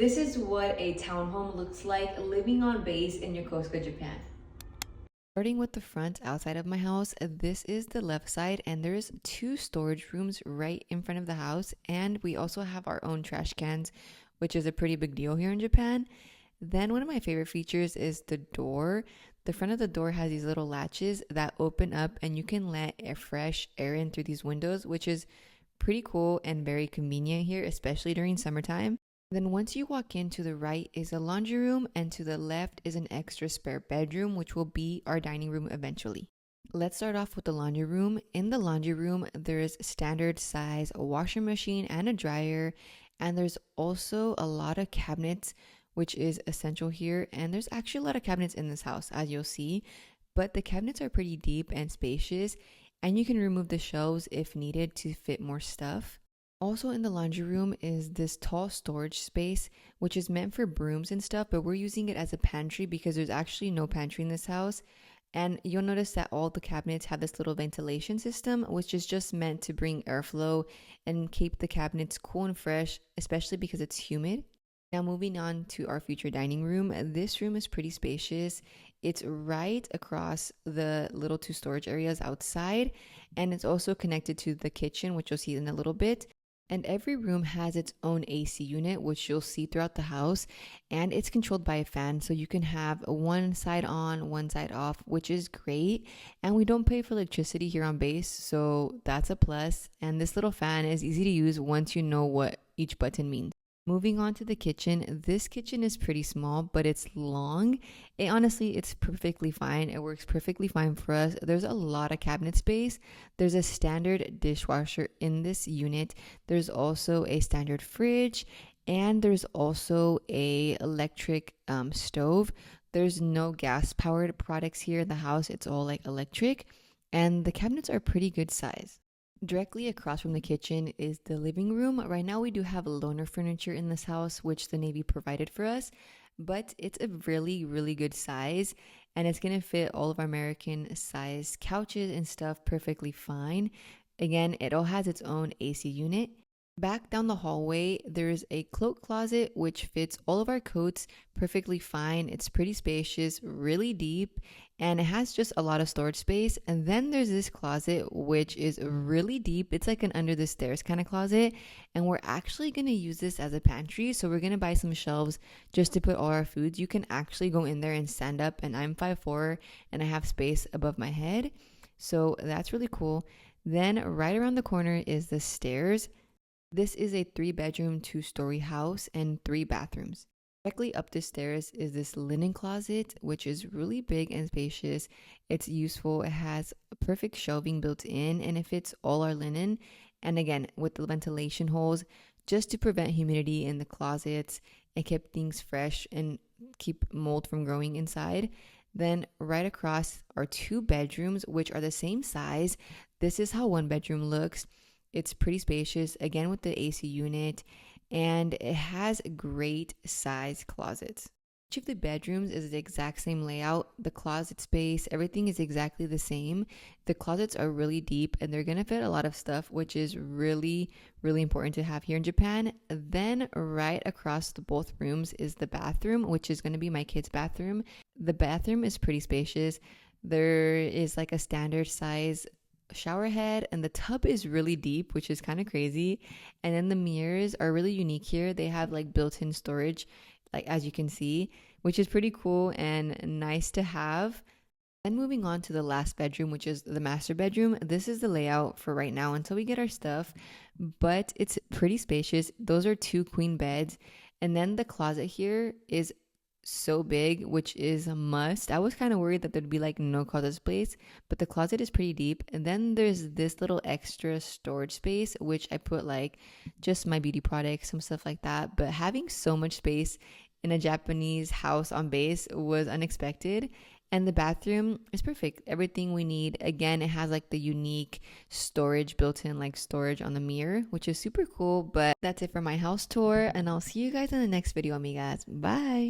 This is what a townhome looks like living on base in Yokosuka, Japan. Starting with the front outside of my house, this is the left side, and there's two storage rooms right in front of the house, and we also have our own trash cans, which is a pretty big deal here in Japan. Then one of my favorite features is the door. The front of the door has these little latches that open up, and you can let fresh air in through these windows, which is pretty cool and very convenient here, especially during summertime. Then once you walk in, to the right is a laundry room, and to the left is an extra spare bedroom, which will be our dining room eventually. Let's start off with the laundry room. In the laundry room, there's standard size a washer machine and a dryer, and there's also a lot of cabinets, which is essential here. And there's actually a lot of cabinets in this house, as you'll see, but the cabinets are pretty deep and spacious, and you can remove the shelves if needed to fit more stuff. Also in the laundry room is this tall storage space, which is meant for brooms and stuff, but we're using it as a pantry because there's actually no pantry in this house. And you'll notice that all the cabinets have this little ventilation system, which is just meant to bring airflow and keep the cabinets cool and fresh, especially because it's humid. Now moving on to our future dining room. This room is pretty spacious. It's right across the little two storage areas outside, and it's also connected to the kitchen, which you'll see in a little bit. And every room has its own AC unit, which you'll see throughout the house, and it's controlled by a fan, so you can have one side on, one side off, which is great. And we don't pay for electricity here on base, so that's a plus. And this little fan is easy to use once you know what each button means. Moving on to the kitchen. This kitchen is pretty small, but it's long. Honestly, it's perfectly fine. It works perfectly fine for us. There's a lot of cabinet space. There's a standard dishwasher in this unit. There's also a standard fridge, and there's also a electric stove. There's no gas powered products here in the house. It's all like electric, and the cabinets are pretty good size. Directly across from the kitchen is the living room. Right now we do have loaner furniture in this house, which the Navy provided for us, but it's a really, really good size, and it's going to fit all of our American size couches and stuff perfectly fine. Again, it all has its own AC unit. Back down the hallway, there's a cloak closet which fits all of our coats perfectly fine. It's pretty spacious, really deep, and it has just a lot of storage space. And then there's this closet which is really deep. It's like an under the stairs kind of closet, and we're actually going to use this as a pantry. So we're going to buy some shelves just to put all our foods. You can actually go in there and stand up, and I'm 5'4" and I have space above my head. So that's really cool. Then right around the corner is the stairs. This is a 3-bedroom, 2-story house and 3 bathrooms. Directly up the stairs is this linen closet, which is really big and spacious. It's useful. It has perfect shelving built in, and it fits all our linen. And again, with the ventilation holes, just to prevent humidity in the closets and keep things fresh and keep mold from growing inside. Then right across are 2 bedrooms, which are the same size. This is how one bedroom looks. It's pretty spacious, again with the AC unit, and it has great size closets. Each of the bedrooms is the exact same layout. The closet space, everything is exactly the same. The closets are really deep, and they're going to fit a lot of stuff, which is really, really important to have here in Japan. Then right across both rooms is the bathroom, which is going to be my kids' bathroom. The bathroom is pretty spacious. There is like a standard size shower head, and the tub is really deep, which is kind of crazy. And then the mirrors are really unique here. They have like built-in storage, like as you can see, which is pretty cool and nice to have. Then moving on to the last bedroom, which is the master bedroom. This is the layout for right now until we get our stuff, but it's pretty spacious. Those are 2 queen beds, and then the closet here is so big, which is a must. I was kind of worried that there'd be like no closet space, but the closet is pretty deep. And then there's this little extra storage space, which I put like just my beauty products, some stuff like that. But having so much space in a Japanese house on base was unexpected. And the bathroom is perfect. Everything we need. Again, it has like the unique storage built in, like storage on the mirror, which is super cool. But that's it for my house tour, and I'll see you guys in the next video, amigas. Bye.